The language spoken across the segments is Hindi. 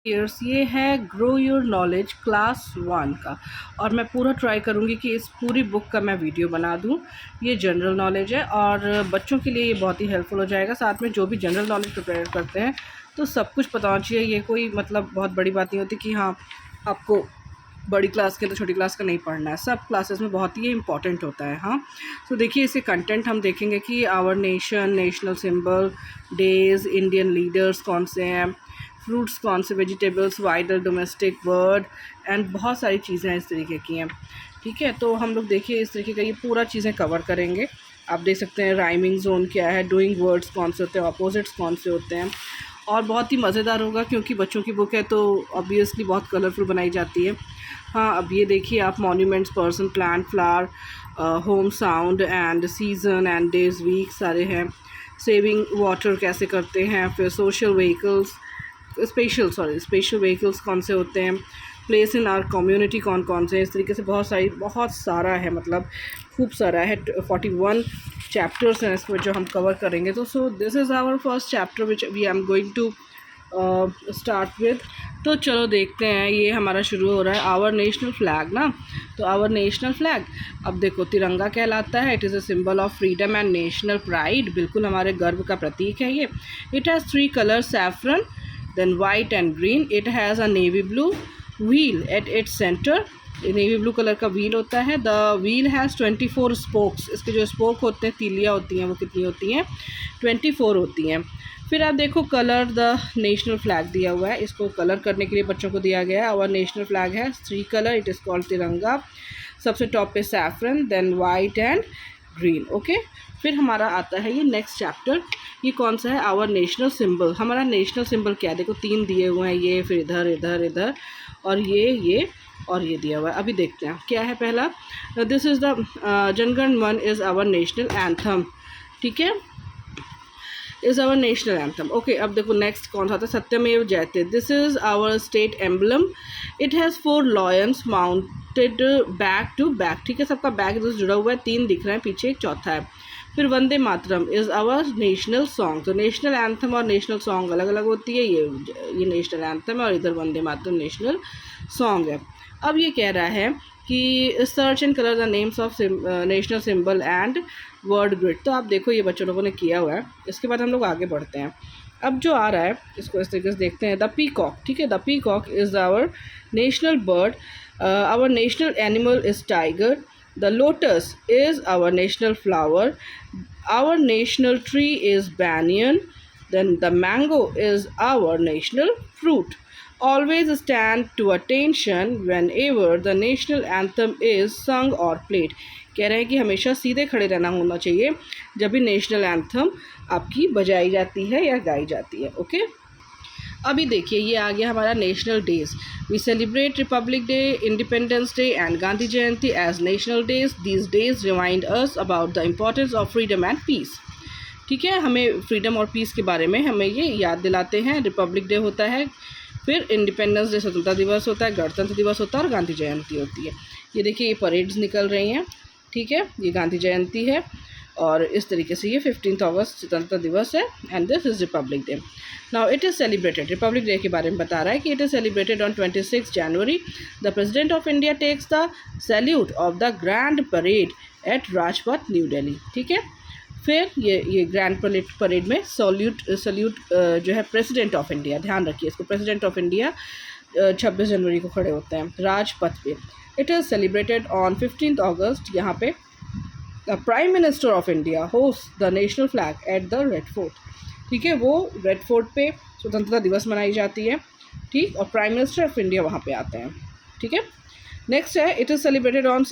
ईयर्स ये है ग्रो योर नॉलेज क्लास 1 का, और मैं पूरा ट्राई करूँगी कि इस पूरी बुक का मैं वीडियो बना दूँ। ये जनरल नॉलेज है और बच्चों के लिए ये बहुत ही हेल्पफुल हो जाएगा। साथ में जो भी जनरल नॉलेज प्रिपेयर करते हैं तो सब कुछ पता होना चाहिए। ये कोई मतलब बहुत बड़ी बात नहीं होती कि हाँ आपको बड़ी क्लास के तो छोटी क्लास का नहीं पढ़ना है, सब क्लासेस में बहुत ही इंपॉर्टेंट होता है। हाँ, तो देखिए इसे कंटेंट हम देखेंगे कि our nation, national symbol, days, Indian leaders कौन से हैं, फ्रूट्स कौन से, वेजिटेबल्स, वाइडल डोमेस्टिक बर्ड, एंड बहुत सारी चीज़ें इस तरीके की हैं। ठीक है, तो हम लोग देखिए इस तरीके का ये पूरा चीज़ें कवर करेंगे। आप देख सकते हैं राइमिंग जोन क्या है, डूइंग वर्ड्स कौन से होते हैं, अपोजिट्स कौन से होते हैं, और बहुत ही मज़ेदार होगा क्योंकि बच्चों की बुक है तो ऑब्वियसली बहुत कलरफुल बनाई जाती है। हाँ, अब ये देखिए आप monuments, person, plant, flower, home, sound and season and days, week सारे हैं। सेविंग वाटर कैसे करते हैं, फिर सोशल व्हीकल्स, स्पेशल व्हीकल्स कौन से होते हैं, प्लेस इन आवर कम्युनिटी कौन कौन से, इस तरीके से बहुत सारा है, मतलब खूब सारा है। 41 चैप्टर्स हैं इसमें जो हम कवर करेंगे। तो so this is our first chapter which we am going to start with. तो चलो देखते हैं, ये हमारा शुरू हो रहा है आवर नेशनल फ्लैग ना। तो आवर नेशनल फ्लैग, अब देखो तिरंगा कहलाता है। It is a symbol of freedom and national pride, बिल्कुल हमारे गर्व का प्रतीक है ये। It has 3 colours, saffron, then white and green. It has a navy blue wheel at its center. Navy blue colour का व्हील होता है। द व्हील हैज़ 24 स्पोक्स, इसके जो स्पोक होते हैं, तीलियाँ होती हैं, वो कितनी होती हैं, 24 होती हैं। फिर आप देखो कलर द नेशनल फ्लैग दिया हुआ है, इसको कलर करने के लिए बच्चों को दिया गया है। आवर नेशनल फ्लैग है 3 कलर, इट इज़ कॉल्ड तिरंगा। सबसे टॉप पे saffron, then white and green. Okay, फिर हमारा आता है ये नेक्स्ट चैप्टर। ये कौन सा है, आवर नेशनल सिंबल। हमारा नेशनल सिंबल क्या है, देखो 3 दिए हुए हैं, ये फिर इधर इधर इधर, और ये और ये दिया हुआ है। अभी देखते हैं क्या है पहला। दिस इज़ द जनगण मन इज़ आवर नेशनल एंथम। ठीक है, is our national anthem. Okay, अब देखो नेक्स्ट कौन सा आता है, सत्यमेव जयते। This is our state emblem. It has 4 lions mounted back to back. ठीक है, सबका बैक इधर जुड़ा हुआ है, 3 दिख रहे हैं, पीछे एक चौथा है। फिर Vande Mataram is our national song. तो नेशनल एंथम और नेशनल सॉन्ग अलग अलग होती है। ये नेशनल एंथम है और इधर वंदे मातरम नेशनल सॉन्ग है। अब ये कह रहा है कि search and colour the names of national symbol and word grid. तो आप देखो ये बच्चों लोगों ने किया हुआ है। इसके बाद हम लोग आगे बढ़ते हैं। अब जो आ रहा है इसको इस तरीके से देखते हैं। द पीकॉक, ठीक है, the peacock is our national bird. Our national animal is tiger. The lotus is our national flower. Our national tree is banyan. Then the mango is our national fruit. Always stand to attention whenever the national anthem is sung or played. कह रहे हैं कि हमेशा सीधे खड़े रहना होना चाहिए जब भी नेशनल एंथम आपकी बजाई जाती है या गाई जाती है। ओके, अभी देखिए ये आ गया हमारा national days. We celebrate republic day, independence day and Gandhi Jayanti as national days. These days remind us about the importance of freedom and peace. ठीक है, हमें फ्रीडम और पीस के बारे में हमें ये याद दिलाते हैं। रिपब्लिक डे होता है, फिर इंडिपेंडेंस डे स्वतंत्रता दिवस होता है, गणतंत्र दिवस होता है, और गांधी जयंती होती है। ये देखिए ये परेड्स निकल रही हैं। ठीक है, ये गांधी जयंती है और इस तरीके से ये 15 अगस्त स्वतंत्रता दिवस है and this is republic day. Now it is celebrated, republic day के बारे में बता रहा है कि it is celebrated on 26 January. The president of India takes the salute of the grand parade at Rajpath, new Delhi. ठीक है, फिर ये ग्रैंड परेड में सल्यूट जो है प्रेसिडेंट ऑफ इंडिया, ध्यान रखिए इसको, प्रेसिडेंट ऑफ इंडिया 26 जनवरी को खड़े होते हैं राजपथ पे। इट इज़ सेलिब्रेटेड ऑन 15 अगस्त। यहाँ पे the prime minister of India host the national flag at the red fort. ठीक है, वो रेड फोर्ट पे स्वतंत्रता दिवस मनाई जाती है। ठीक, और प्राइम मिनिस्टर ऑफ इंडिया वहाँ पे आते हैं। ठीक है, नेक्स्ट है it is celebrated on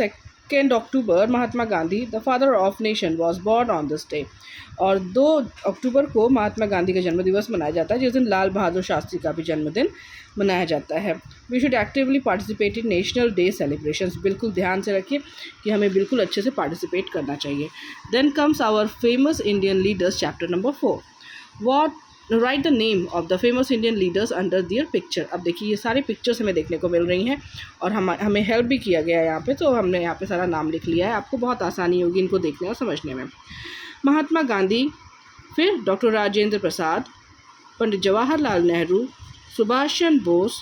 2 October. Mahatma Gandhi the father of nation was born on this day. और 2 अक्टूबर को महात्मा गांधी का जन्मदिवस मनाया जाता है, जिस दिन लाल बहादुर शास्त्री का भी जन्मदिन मनाया जाता है। We should actively participate in national day celebrations. बिल्कुल ध्यान से रखिए कि हमें बिल्कुल अच्छे से पार्टिसिपेट करना चाहिए। Then comes our famous Indian leaders, chapter number 4। What write the name of the famous Indian leaders under their picture. अब देखिए ये सारे पिक्चर्स हमें देखने को मिल रही हैं और हमें हेल्प भी किया गया है यहाँ पे, तो हमने यहाँ पे सारा नाम लिख लिया है। आपको बहुत आसानी होगी इनको देखने और समझने में। महात्मा गांधी, फिर डॉक्टर राजेंद्र प्रसाद, पंडित जवाहरलाल नेहरू, सुभाष चंद्र बोस,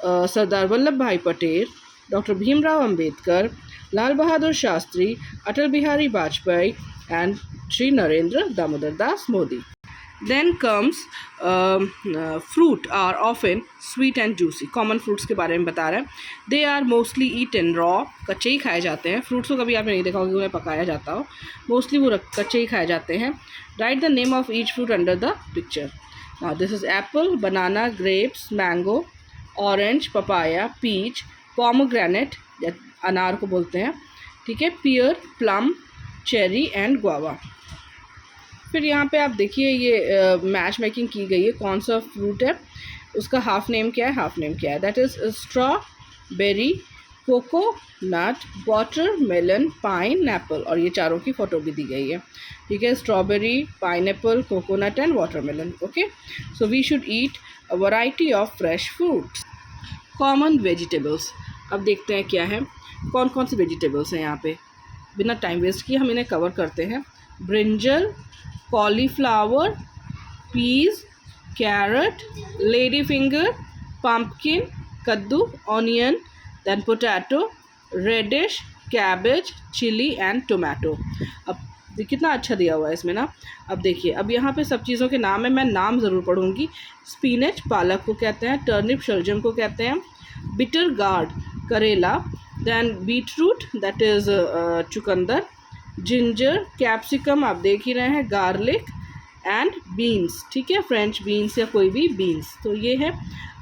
सरदार वल्लभ भाई Patel, doctor Bhimrao Ambedkar, Lal Bahadur Shastri, Atal Bihari Vajpayee and Shri Narendra Damodar Das Modi. Then comes fruit are often sweet and juicy. Common fruits के बारे में बता रहे हैं. They are mostly eaten raw. कच्चे ही खाए जाते हैं. फ्रूट्स को कभी आपने नहीं देखा होगा उन्हें पकाया जाता हो. मोस्टली वो कच्चे ही खाए जाते हैं. Write the name of each fruit under the picture. Now this is apple, banana, grapes, mango, orange, papaya, peach, pomegranate, अनार को बोलते हैं. ठीक है. pear, plum, cherry and guava. फिर यहाँ पे आप देखिए ये मैच मेकिंग की गई है. कौन सा फ्रूट है, उसका हाफ नेम क्या है, हाफ नेम क्या है. That is strawberry, coconut, watermelon, pineapple. और ये चारों की फ़ोटो भी दी गई है. ठीक है. Strawberry, pineapple, coconut and watermelon. Okay. So we should eat a variety of fresh fruits. Common vegetables. अब देखते हैं क्या है, कौन कौन सी वेजिटेबल्स हैं यहाँ पे. बिना टाइम वेस्ट किए हम इन्हें कवर करते हैं. Brinjal, cauliflower, peas, carrot, ladyfinger, pumpkin, kaddu, onion, then potato, radish, cabbage, chili and tomato. अब कितना अच्छा दिया हुआ है इसमें ना. अब देखिए, अब यहाँ पे सब चीज़ों के नाम है, मैं नाम ज़रूर पढ़ूँगी. स्पिनच पालक को कहते हैं, टर्निप शलजम को कहते हैं, बिटर गार्ड करेला, दैन बीटरूट दैट इज़ चुकंदर, जिंजर, कैप्सिकम आप देख ही रहे हैं, गार्लिक एंड बीन्स. ठीक है. फ्रेंच बीन्स या कोई भी बीन्स. तो ये है.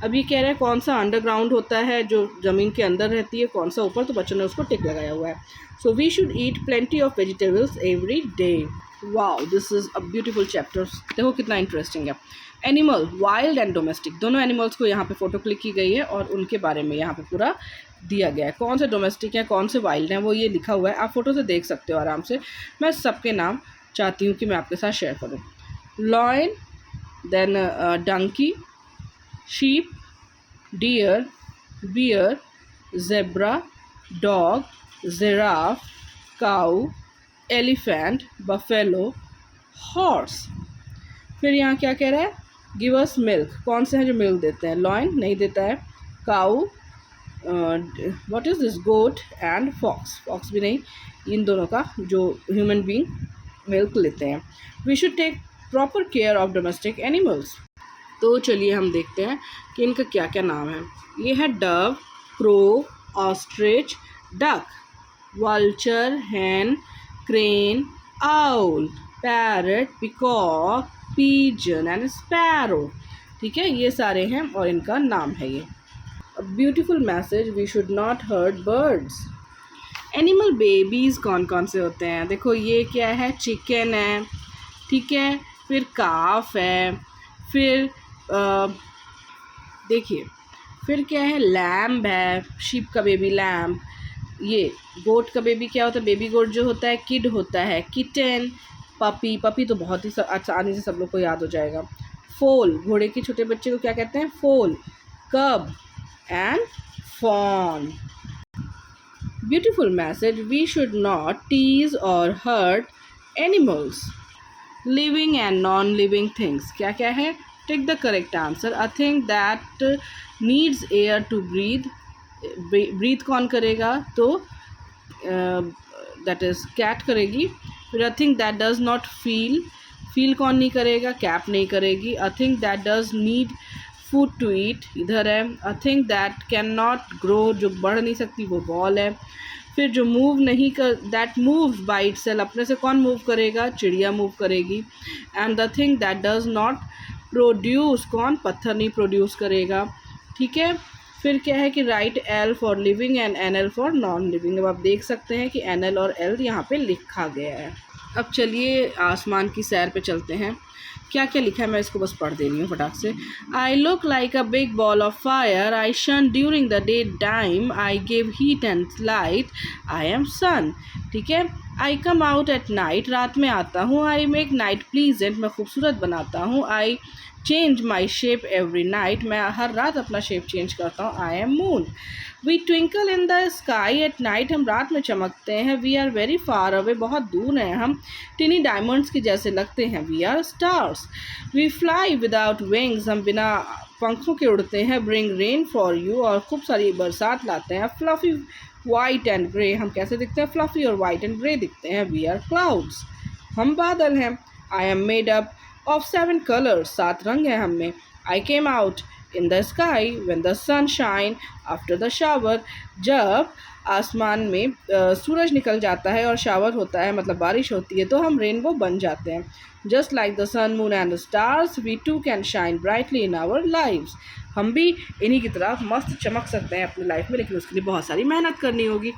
अब ये कह रहे हैं कौन सा अंडरग्राउंड होता है, जो ज़मीन के अंदर रहती है, कौन सा ऊपर. तो बच्चों ने उसको टिक लगाया हुआ है. So we should eat plenty of vegetables every day. Wow, this is a beautiful chapter. देखो कितना इंटरेस्टिंग है. एनिमल, वाइल्ड एंड डोमेस्टिक, दोनों एनिमल्स को यहाँ पे फ़ोटो क्लिक की गई है और उनके बारे में यहाँ पे पूरा दिया गया है. कौन से डोमेस्टिक हैं, कौन से वाइल्ड हैं, वो ये लिखा हुआ है. आप फ़ोटो से देख सकते हो आराम से. मैं सबके नाम चाहती हूँ कि मैं आपके साथ शेयर करूँ. Lion, then donkey, sheep, deer, bear, zebra, dog, giraffe, cow, elephant, buffalo, horse. फिर यहाँ क्या कह रहा है, गिव अस मिल्क. कौन से हैं जो मिल्क देते हैं. लॉयन नहीं देता है, cow, what is this, goat and fox. Fox भी नहीं. इन दोनों का जो ह्यूमन बीइंग मिल्क लेते हैं. We should take proper care of domestic animals. तो चलिए हम देखते हैं कि इनका क्या क्या नाम है. ये है dove, crow, ostrich, duck, vulture, hen, crane, owl, parrot, peacock, pigeon and sparrow. ठीक है. ये सारे हैं और इनका नाम है ये. A beautiful message, we should not hurt birds. Animal babies कौन कौन से होते हैं. देखो ये क्या है, चिकन है. ठीक है. फिर काफ है. फिर देखिए फिर क्या है, लैम्ब है, शीप का बेबी लैम्ब. ये गोट का बेबी क्या होता है, बेबी गोट जो होता है किड होता है. किटन, पपी, पपी तो बहुत ही आसानी से सब लोग को याद हो जाएगा. फोल, घोड़े के छोटे बच्चे को क्या कहते हैं, फोल. कब and fawn. Beautiful message, we should not tease or hurt animals. Living and non-living things, क्या क्या है. Take the correct answer. A thing that needs air to breathe. Breathe कौन करेगा, तो that is cat करेगी. फिर a thing that does not feel कौन नहीं करेगा, cat नहीं करेगी. A thing that does need food to eat इधर है. A thing that can not grow, जो बढ़ नहीं सकती, वो बॉल है. फिर जो मूव नहीं कर, दैट मूव्स बाय इटसेल्फ, अपने से कौन मूव करेगा, चिड़िया मूव करेगी. And the thing that does not produce, कौन, पत्थर नहीं प्रोड्यूस करेगा. ठीक है. फिर क्या है कि write L for living and N L for non living. अब आप देख सकते हैं कि एन एल और एल यहाँ पे लिखा गया है. अब चलिए आसमान की सैर पे चलते हैं. क्या क्या लिखा है मैं इसको बस पढ़ दे रही हूँ फटाक से. I look like a big ball of fire, I shine during the day time, I give heat and light, I am sun. ठीक है. I come out at night, रात में आता हूँ. आई मेक नाइट प्लीजेंट, मैं खूबसूरत बनाता हूँ. I change my shape every night, मैं हर रात अपना शेप चेंज करता हूँ। I am moon. We twinkle in the sky at night, हम रात में चमकते हैं। We are very far away, बहुत दूर हैं हम। टिनी डायमंड्स के जैसे लगते हैं। We are stars. We fly without wings, हम बिना पंखों के उड़ते हैं। ब्रिंग रेन फॉर यू, और खूब सारी बरसात लाते हैं। फ्लफी वाइट एंड ग्रे, हम कैसे दिखते हैं? फ्लफी और वाइट एंड ग्रे दिखते हैं। वी आर क्लाउड्स, हम बादल हैं। I am made up of 7 colours, 7 रंग हैं हम में। I came out in the sky when the sun shine after the shower, जब आसमान में सूरज निकल जाता है और शावर होता है, मतलब बारिश होती है, तो हम रेनबो बन जाते हैं। Just like the sun, moon and the stars, we too can shine brightly in our lives, हम भी इन्हीं की तरह मस्त चमक सकते हैं अपनी लाइफ में, लेकिन उसके लिए बहुत सारी मेहनत करनी होगी।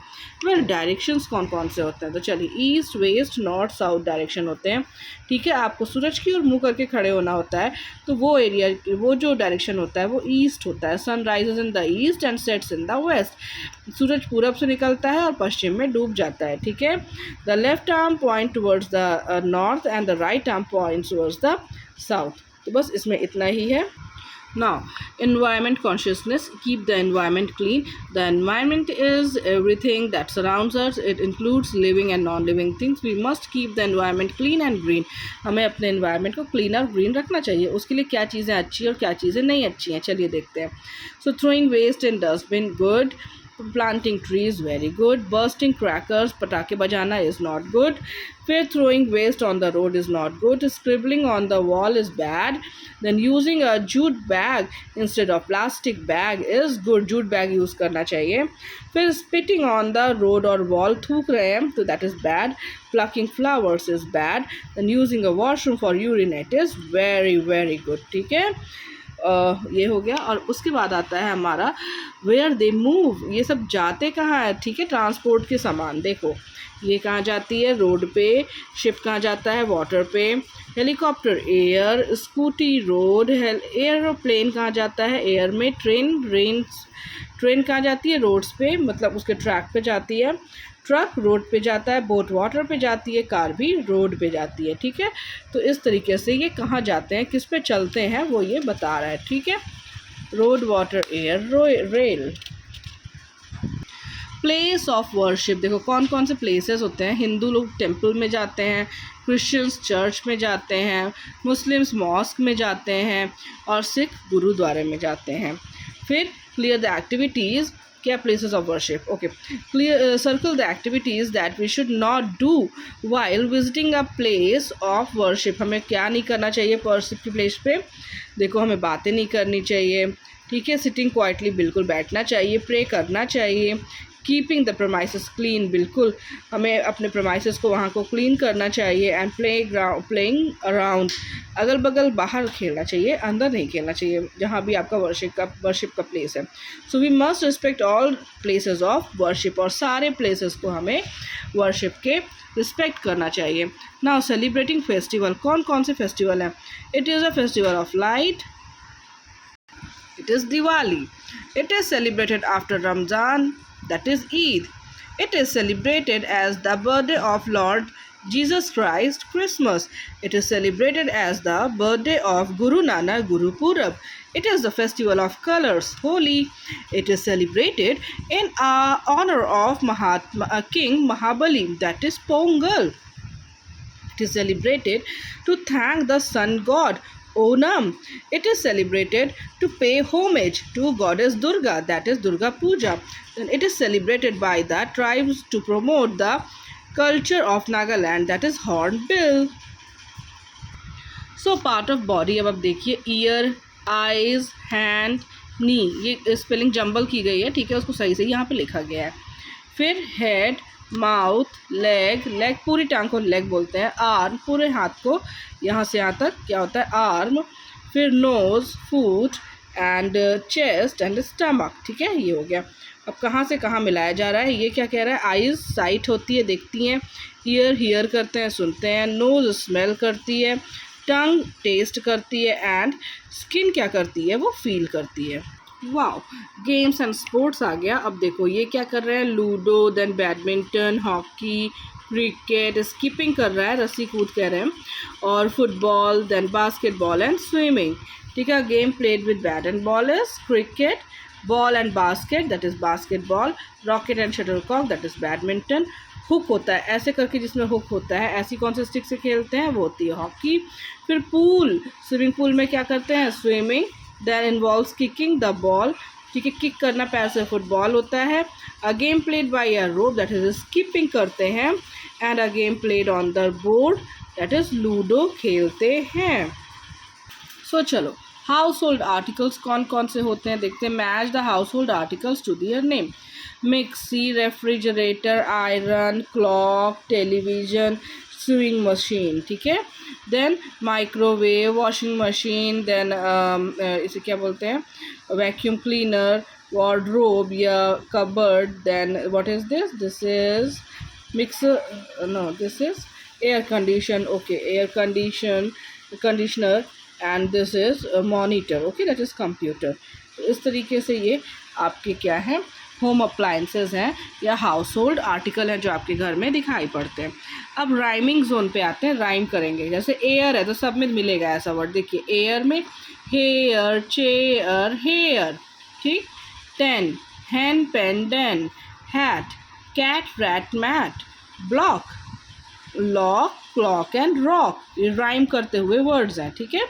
वेल, डायरेक्शंस कौन कौन से होते हैं? तो चलिए, east, west, north, south direction होते हैं। ठीक है, आपको सूरज की ओर मुँह करके खड़े होना होता है, तो वो एरिया, वो जो डायरेक्शन होता है वो ईस्ट होता है। Sun rises in the east and sets in the west, सूरज पूरब से निकलता है और पश्चिम में डूब जाता है। ठीक है, the left arm point towards the north and the right arm point towards the south. तो बस इसमें इतना ही है। Now, environment consciousness, keep the environment clean. The environment is everything that surrounds us. It includes living and non-living things. We must keep the environment clean and green. हमें अपने environment को clean और green रखना चाहिए। उसके लिए क्या चीज़ें अच्छी और क्या चीज़ें नहीं अच्छी हैं, चलिए देखते हैं। So, throwing waste in dustbin, good. Planting trees, very good. Bursting crackers, पटाखे बजाना, is not good. फिर throwing waste on the road is not good. Scribbling on the wall is bad. Then using a jute bag instead of plastic bag is good. jute bag use करना चाहिए। फिर spitting on the road or wall, थूक रहे हैं, तो that is bad. Plucking flowers is bad. Then using a washroom for urinate is very very good. ठीक है, ये हो गया। और उसके बाद आता है हमारा वेयर दे मूव, ये सब जाते कहाँ है? ठीक है, ट्रांसपोर्ट के सामान, देखो ये कहाँ जाती है? रोड पे। शिप कहाँ जाता है? वाटर पे। Helicopter air, scooty road. Aeroplane कहाँ जाता है? एयर में। ट्रेन कहाँ जाती है? रोड्स पे, मतलब उसके ट्रैक पे जाती है। ट्रक रोड पे जाता है। बोट वाटर पे जाती है। कार भी रोड पे जाती है। ठीक है, तो इस तरीके से ये कहाँ जाते हैं, किस पे चलते हैं, वो ये बता रहा है। ठीक है, road, water, air, rail. Place of worship, देखो कौन कौन से प्लेसेस होते हैं। हिंदू लोग टेम्पल में जाते हैं, क्रिश्चियंस चर्च में जाते हैं, मुस्लिम्स मॉस्क में जाते हैं, और सिख गुरुद्वारे में जाते हैं। फिर क्लियर द एक्टिविटीज़, क्या places of worship? Okay, clear, circle the activities that we should not do while visiting a place of worship, हमें क्या नहीं करना चाहिए वर्शिप की प्लेस पे? देखो, हमें बातें नहीं करनी चाहिए। ठीक है, सिटिंग क्वाइटली, बिल्कुल बैठना चाहिए। प्रे करना चाहिए। कीपिंग द प्रमाइसेस क्लीन, बिल्कुल हमें अपने प्रमाइसेस को, वहाँ को क्लीन करना चाहिए। एंड प्लेइंग अराउंड, अगल बगल बाहर खेलना चाहिए, अंदर नहीं खेलना चाहिए, जहाँ भी आपका वर्शिप का प्लेस है। So we must respect all places of worship, और सारे प्लेसेस को हमें वर्शिप के रिस्पेक्ट करना चाहिए। नाउ सेलिब्रेटिंग फेस्टिवल, कौन कौन से फेस्टिवल हैं? It is a festival of light, it is Diwali. It is celebrated after Ramzan, that is Eid. It is celebrated as the birthday of Lord Jesus Christ, Christmas. It is celebrated as the birthday of Guru Nanak, Guru Purab. It is the festival of colors, Holi. It is celebrated in honor of King Mahabali, that is Pongal. It is celebrated to thank the sun god, Onam. It is celebrated to pay homage to goddess Durga, that is Durga Puja. And it is celebrated by the tribes to promote the culture of Nagaland, that is Hornbill. So part of body, अब देखिए, ईयर, आइज, हैंड, नी, ये स्पेलिंग जंबल की गई है। ठीक है, उसको सही से यहाँ पे लिखा गया है। फिर हेड, माउथ, लेग, लेग पूरी टांग को लेग बोलते हैं। आर्म, पूरे हाथ को यहाँ से यहाँ तक क्या होता है? आर्म। फिर nose, foot, and chest and stomach. ठीक है, ये हो गया। अब कहाँ से कहाँ मिलाया जा रहा है? ये क्या कह रहा है? आइज़ साइट होती है, देखती हैं। ईयर हियर करते हैं, सुनते हैं। नोज़ स्मेल करती है। टंग टेस्ट करती है। एंड स्किन क्या करती है? वो फील करती है। वाओ, गेम्स एंड स्पोर्ट्स आ गया। अब देखो ये क्या कर रहे हैं? Ludo, then badminton, hockey, cricket skipping कर रहा है, रस्सी कूद कह रहे हैं, और football, then basketball and swimming. ठीक है, game played with bat and ball is cricket, ball and basket that is basketball, rocket and shuttlecock that is badminton. Hook होता है ऐसे करके, जिसमें हुक होता है, ऐसी कौन से स्टिक से खेलते हैं, वो होती है हॉकी। फिर पूल, स्विमिंग पूल में क्या करते हैं, swimming. Then involves kicking the ball, ठीक है, किक करना पैर से, फुटबॉल होता है। A game played by a rope that is skipping करते हैं, and a game played on the board that is ludo खेलते हैं। सो चलो, हाउस होल्ड आर्टिकल्स कौन कौन से होते हैं देखते हैं। Match the household articles to their name. Mixie, refrigerator, iron, clock, television, swing machine. ठीक है, देन माइक्रोवेव, वॉशिंग मशीन, देन इसे क्या बोलते हैं, वैक्यूम क्लीनर, वार्डरोब या cupboard. Then what is this, this is mixer, no this is air condition, okay, air conditioner, and this is monitor, okay, that is computer. तो इस तरीके से ये आपके क्या हैं, होम अप्लाइंसेस हैं या हाउस होल्ड आर्टिकल हैं जो आपके घर में दिखाई पड़ते हैं। अब राइमिंग जोन पे आते हैं, राइम करेंगे। जैसे एयर है तो सब में मिलेगा ऐसा वर्ड, देखिए एयर में हेयर, चेयर, हेयर। ठीक, 10 hen, pen, den, hat, cat, rat, mat, block, lock, clock and rock. ये राइम करते हुए वर्ड्स हैं। ठीक है,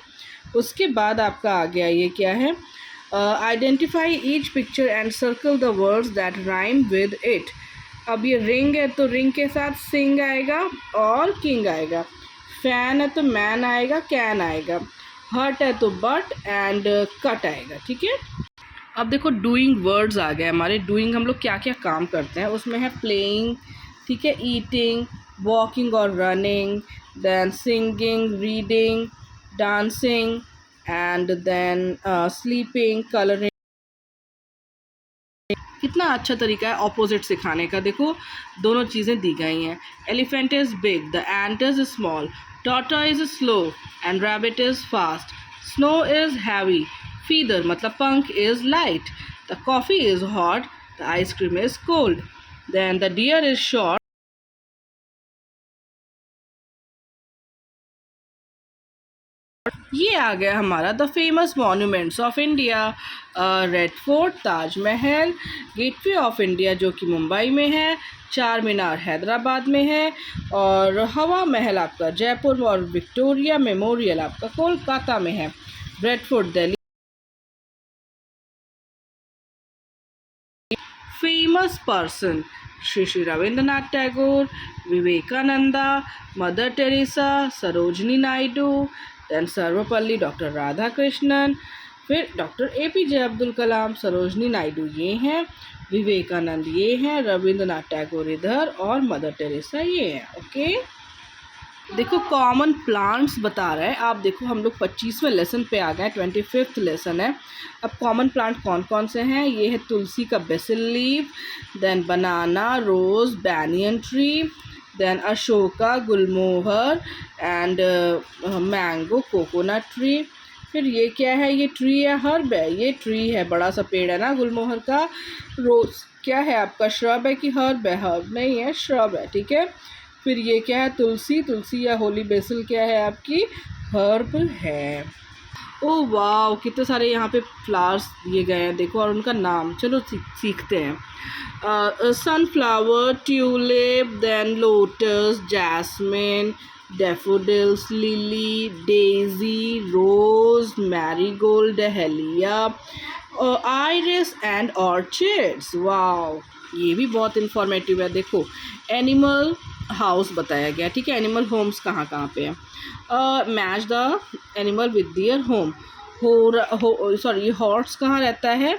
उसके बाद आपका आ गया ये क्या है, identify each picture and circle the words that rhyme with it. अब ये रिंग है तो रिंग के साथ सिंग आएगा और किंग आएगा। फैन है तो मैन आएगा, कैन आएगा। हट है तो बट एंड कट आएगा। ठीक है, अब देखो डूइंग वर्ड्स आ गए हमारे। डूइंग हम लोग क्या क्या काम करते हैं, उसमें है प्लेइंग, ठीक है, ईटिंग, वॉकिंग और running, then singing, reading, dancing, and then sleeping, colouring. कितना अच्छा तरीका है ऑपोजिट सिखाने का। देखो दोनों चीज़ें दी गई हैं। Elephant is big, the ant is small, tortoise is slow and rabbit is fast, snow is heavy, feather मतलब पंख is light, the coffee is hot, the ice cream is cold, then the deer is short. ये आ गया हमारा the famous monuments of India. Red fort, Taj Mahal, gateway of India जो कि मुंबई में है, चार मीनार हैदराबाद में है, और हवा महल आपका जयपुर में, और विक्टोरिया मेमोरियल आपका कोलकाता में है। Red fort Delhi. Famous person, Shri Shri Rabindranath Tagore, Vivekananda, Mother Teresa, Sarojini Naidu, then Sarvepalli doctor Radha Krishnan, फिर डॉक्टर APJ अब्दुल कलाम, सरोजनी नायडू ये हैं, विवेकानंद ये हैं, रविंद्रनाथ टैगोर इधर, और मदर टेरेसा ये हैं। ओके, देखो कॉमन प्लांट्स बता रहा है। आप देखो हम लोग 25वें लेसन पे आ गए, 25th लेसन है। अब कॉमन प्लांट कौन कौन से हैं, ये है तुलसी का basil leaf, then banana, rose, banyan tree, then ashoka, gulmohar, and mango, coconut tree. फिर ये क्या है, ये ट्री है, हर्ब है, ये ट्री है, बड़ा सा पेड़ है ना गुलमोहर का। रोज़ क्या है आपका, श्रब है कि हर्ब है, हर्ब नहीं है, श्रब है। ठीक है, फिर ये क्या है, तुलसी, तुलसी या होली बेसिल क्या है आपकी, हर्ब है। ओह वाह, कितने सारे यहाँ पे फ्लावर्स दिए गए हैं देखो, और उनका नाम चलो सीखते हैं। Sunflower, tulip, then lotus, jasmine, daffodils, lily, daisy, rose, marigold, dahlia, iris and orchids. Wow, ये भी बहुत इंफॉर्मेटिव है। देखो एनिमल हाउस बताया गया, ठीक है, एनिमल होम्स कहाँ कहाँ पे है। Match the animal with their home. Sorry, horse कहाँ रहता है,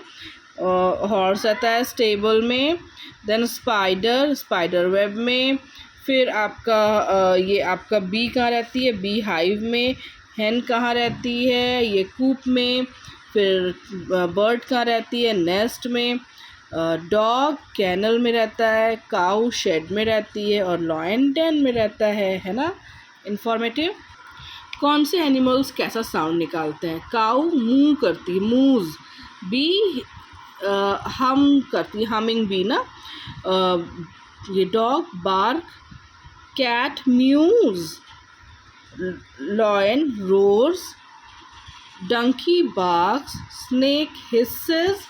हॉर्स रहता है स्टेबल में, देन स्पाइडर, स्पाइडर वेब में। फिर आपका ये आपका बी कहाँ रहती है, बी हाइव में। हैन कहाँ रहती है, ये कूप में। फिर बर्ड कहाँ रहती है, नेस्ट में। डॉग कैनल में रहता है, काऊ शेड में रहती है, और लॉयन डेन में रहता है ना। इंफॉर्मेटिव। कौन से एनिमल्स कैसा साउंड निकालते हैं, काऊ मूव करती है, मूज। बी हम करती है, हमिंग बी ना। ये dog bark, cat mews, lion roars, donkey barks, snake hisses,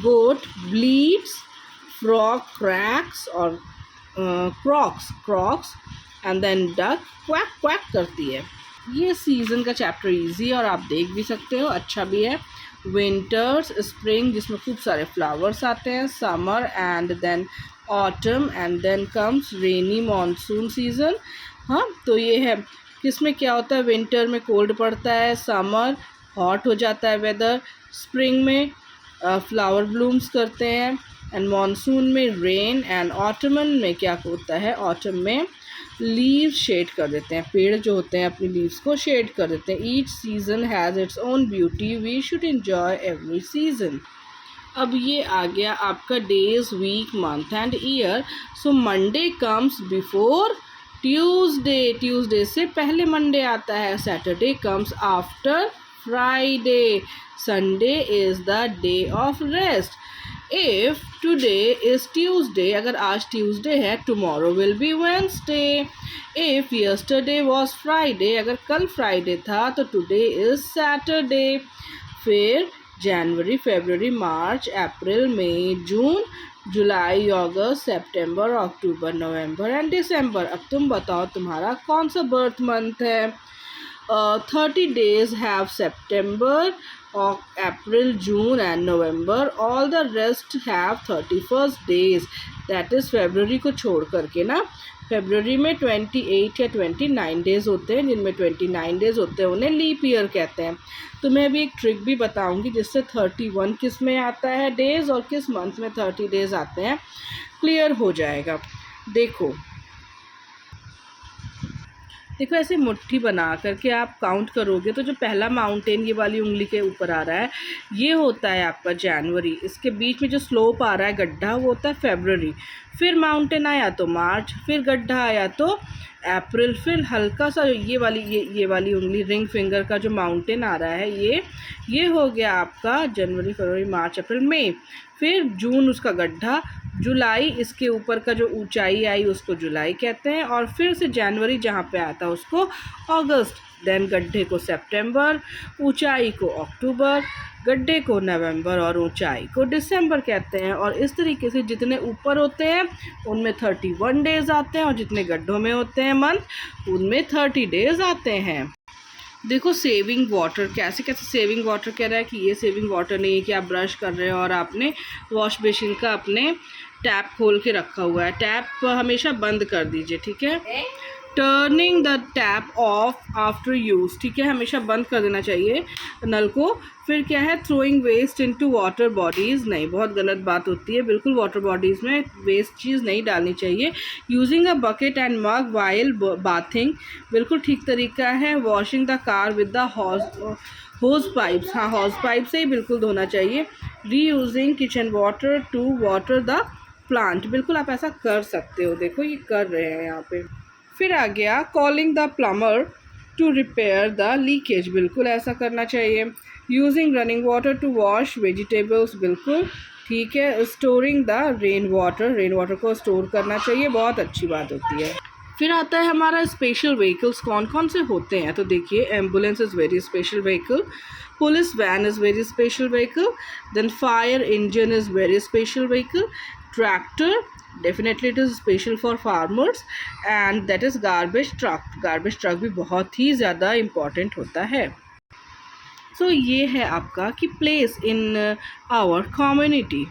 goat bleats, frog cracks or croaks and then duck quack quack करती है। ये सीज़न का चैप्टर इजी है और आप देख भी सकते हो, अच्छा भी है। विंटर्स, स्प्रिंग जिसमें खूब सारे फ्लावर्स आते हैं, summer and then autumn and then comes rainy monsoon season. हाँ, तो ये है किसमें क्या होता है, विंटर में कोल्ड पड़ता है, समर हॉट हो जाता है वेदर, स्प्रिंग में फ्लावर ब्लूम्स करते हैं एंड मानसून में रेन एंड ऑटमन में क्या होता है, ऑटम में लीव शेड कर देते हैं, पेड़ जो होते हैं अपनी लीव्स को शेड कर देते हैं। Each season has its own beauty, we should enjoy every season. अब ये आ गया आपका days, week, month and year. So Monday comes before Tuesday, Tuesday से पहले मंडे आता है। Saturday comes after Friday, Sunday is the day of rest. If today is Tuesday, अगर आज ट्यूसडे है, tomorrow will be Wednesday. If yesterday was Friday, अगर कल फ्राइडे था तो टुडे इज़ सैटरडे। फिर जनवरी, फरवरी, मार्च, अप्रैल, मई, जून, जुलाई, अगस्त, सितंबर, अक्टूबर, नवंबर एंड दिसंबर। अब तुम बताओ तुम्हारा कौन सा बर्थ मंथ है। 30 days have September, April, June and November. All the rest have 31st days, that is February को छोड़ करके ना। फरवरी में 28 या 29 डेज़ होते हैं, जिनमें 29 डेज़ होते हैं उन्हें लीप ईयर कहते हैं। तो मैं अभी एक ट्रिक भी बताऊंगी जिससे 31 किस में आता है डेज़ और किस मंथ में 30 डेज़ आते हैं, क्लियर हो जाएगा। देखो देखो ऐसे मुट्ठी बना करके आप काउंट करोगे तो जो पहला माउंटेन ये वाली उंगली के ऊपर आ रहा है ये होता है आपका जनवरी। इसके बीच में जो स्लोप आ रहा है गड्ढा वो होता है फरवरी। फिर माउंटेन आया तो मार्च, फिर गड्ढा आया तो अप्रैल, फिर हल्का सा ये वाली उंगली रिंग फिंगर का जो माउंटेन आ रहा है ये हो गया आपका जनवरी, फरवरी, मार्च, अप्रैल, मई। फिर जून उसका गड्ढा, जुलाई इसके ऊपर का जो ऊंचाई आई उसको जुलाई कहते हैं, और फिर से जनवरी जहाँ पे आता है उसको अगस्त, देन गड्ढे को सितंबर, ऊंचाई को अक्टूबर, गड्ढे को नवंबर और ऊंचाई को दिसंबर कहते हैं। और इस तरीके से जितने ऊपर होते हैं उनमें 31 डेज़ आते हैं और जितने गड्ढों में होते हैं मंथ उनमें 30 डेज़ आते हैं। देखो सेविंग वाटर, कैसे कैसे सेविंग वाटर कह रहा है कि ये सेविंग वाटर नहीं है कि आप ब्रश कर रहे हो और आपने वॉश बेसिन का अपने टैप खोल के रखा हुआ है। टैप हमेशा बंद कर दीजिए, ठीक है। Turning the tap of after use, ठीक है, हमेशा बंद कर देना चाहिए नल को। फिर क्या है, throwing waste into water bodies, नहीं, बहुत गलत बात होती है, बिल्कुल वाटर बॉडीज़ में वेस्ट चीज़ नहीं डालनी चाहिए। Using a bucket and mug while bathing, बिल्कुल ठीक तरीका है। Washing the car with the hose pipes, हाँ हॉज पाइप से ही बिल्कुल धोना चाहिए। Reusing kitchen water to water the plant, बिल्कुल आप ऐसा कर सकते हो, देखो ये कर रहे हैं यहाँ पे। फिर आ गया calling the plumber to repair the leakage, बिल्कुल ऐसा करना चाहिए। Using running water to wash vegetables, बिल्कुल ठीक है। स्टोरिंग द रेन वाटर को स्टोर करना चाहिए, बहुत अच्छी बात होती है। फिर आता है हमारा स्पेशल व्हीकल्स, कौन कौन से होते हैं, तो देखिए ambulance is very special vehicle, police van is very special vehicle, then fire engine is very special vehicle, tractor definitely it is special for farmers, and that is garbage truck भी बहुत ही ज़्यादा इम्पॉर्टेंट होता है। सो ये है आपका कि place in our community,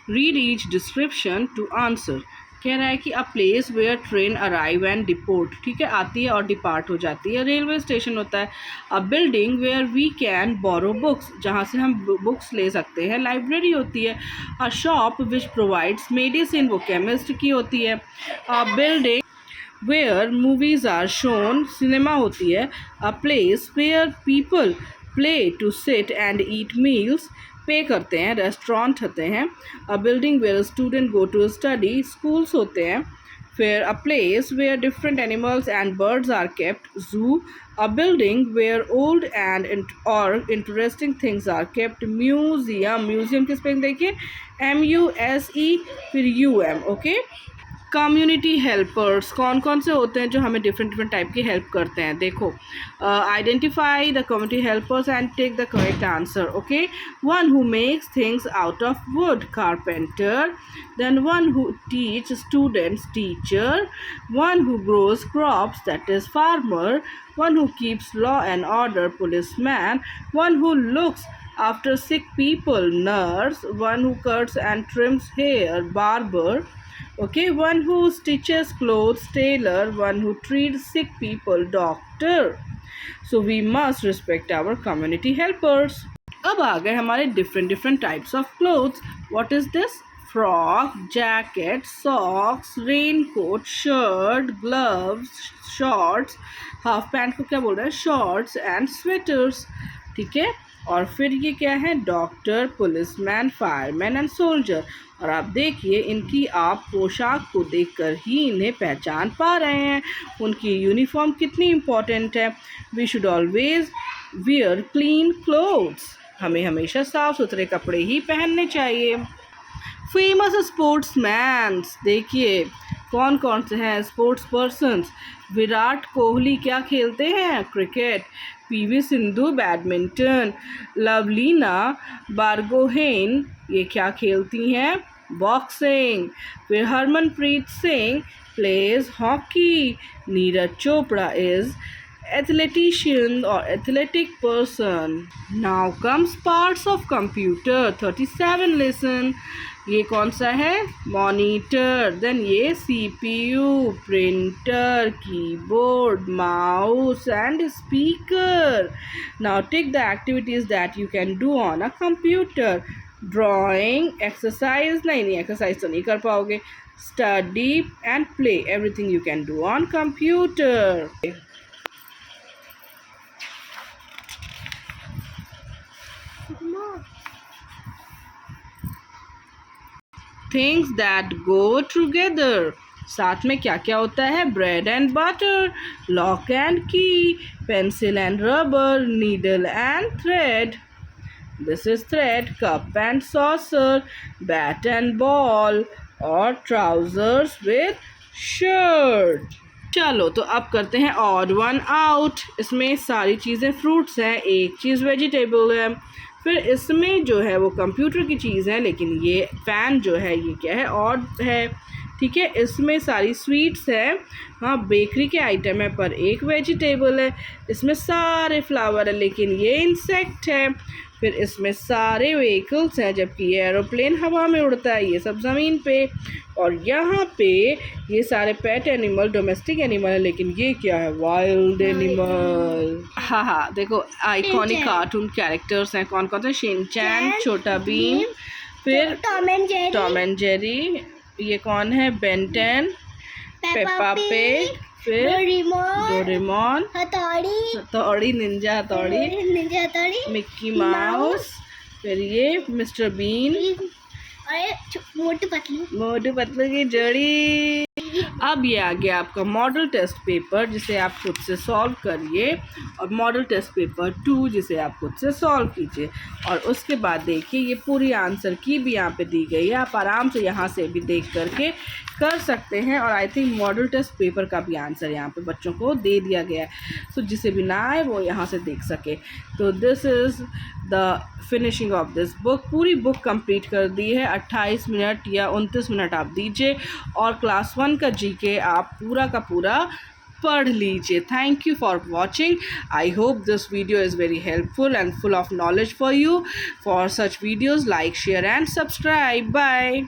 read each description to answer. कह रहा है कि a place where train arrive and deport, ठीक है, आती है और डिपार्ट हो जाती है। रेलवे स्टेशन होता है। A building where we can borrow books, जहाँ से हम बुक्स ले सकते हैं। लाइब्रेरी होती है। A shop which provides medicine, वो केमिस्ट की होती है। A building where movies are shown, cinema होती है। A place where people pay to sit and eat meals, pay करते हैं, रेस्टोरेंट होते हैं। A building where student go to study, schools होते हैं। फिर a place where different animals and birds are kept, zoo. A building where old and और interesting things are kept, museum. Museum किस पे देखिए, MUSE फिर UM, ओके। कम्युनिटी हेल्पर्स कौन कौन से होते हैं जो हमें डिफरेंट डिफरेंट टाइप की हेल्प करते हैं? देखो, identify the community helpers and take the correct answer. Okay, one who makes things out of wood, carpenter. Then one who teach students, teacher. One who grows crops, that is farmer. One who keeps law and order, policeman. One who looks after sick people, nurse. One who cuts and trims hair, barber. Okay, one who stitches clothes, tailor. One who treats sick people, doctor. So we must respect our community helpers. अब आ गए हमारे different types of clothes. What is this? Frock, jacket, socks, raincoat, shirt, gloves, shorts. Half pant को क्या बोल रहे हैं? Shorts and sweaters. ठीक है, और फिर ये क्या है? Doctor, policeman, fireman and soldier. और आप देखिए, इनकी आप पोशाक को देखकर ही इन्हें पहचान पा रहे हैं. उनकी यूनिफॉर्म कितनी इम्पॉर्टेंट है. We should always wear clean clothes. हमें हमेशा साफ सुथरे कपड़े ही पहनने चाहिए. फेमस स्पोर्ट्समैन्स, देखिए कौन कौन से हैं स्पोर्ट्स पर्सन्स. विराट कोहली क्या खेलते हैं? Cricket. PV Sindhu badminton. Lovlina Borgohain ये क्या खेलती हैं? बॉक्सिंग. फिर Harmanpreet Singh plays hockey. Neeraj Chopra is athletician और athletic person. Now comes parts of computer. 37 lesson. ये कौन सा है? मॉनिटर. देन ये CPU, printer, keyboard, mouse and speaker. Now take the activities that you can do on a computer. Drawing, exercise नहीं एक्सरसाइज तो नहीं कर पाओगे. Study and play, everything you can do on computer. Things that go together. साथ में क्या क्या होता है? Bread and butter, lock and key, pencil and rubber, needle and thread. This is thread. Cup and saucer, bat and ball, और ट्राउजर्स विद शर्ट. चलो तो अब करते हैं ऑड वन आउट. इसमें सारी चीज़ें फ्रूट्स हैं, एक चीज़ वेजिटेबल है. फिर इसमें जो है वो कंप्यूटर की चीज़ है, लेकिन ये फ़ैन जो है ये क्या है? ऑड है. ठीक है, इसमें सारी स्वीट्स है. हाँ, बेकरी के आइटम है पर एक वेजिटेबल है. इसमें सारे फ्लावर है लेकिन ये इंसेक्ट है. फिर इसमें सारे व्हीकल्स हैं जबकि ये एरोप्लेन हवा में उड़ता है, ये सब ज़मीन पे. और यहाँ पे ये सारे पेट एनिमल, डोमेस्टिक एनिमल है, लेकिन ये क्या है? Wild animal. हाँ हाँ, देखो आइकॉनिक कार्टून कैरेक्टर्स हैं कौन कौन से? शिनचैन, छोटा भीम, फिर टॉम एंड जेरी. ये कौन है? बेन 10, पेप्पा पिग, फिर डोरेमोन, हथौड़ी, निंजा हथौड़ी, मिक्की माउस. फिर ये मिस्टर बीन, मोटू पतलू की जोड़ी. अब ये आ गया आपका मॉडल टेस्ट पेपर जिसे आप खुद से सॉल्व करिए, और मॉडल टेस्ट पेपर 2 जिसे आप खुद से सॉल्व कीजिए. और उसके बाद देखिए ये पूरी आंसर की भी यहाँ पे दी गई है, आप आराम से यहाँ से भी देख करके कर सकते हैं. और I think model test paper का भी आंसर यहाँ पे बच्चों को दे दिया गया है, सो जिसे भी ना आए वो यहाँ से देख सके. तो this is the finishing of this book. पूरी बुक कंप्लीट कर दी है. 28 मिनट या 29 मिनट आप दीजिए और क्लास 1 का जीके आप पूरा का पूरा पढ़ लीजिए. Thank you for watching. I hope this video is very helpful and full of knowledge for you. For such videos like, share and subscribe. Bye.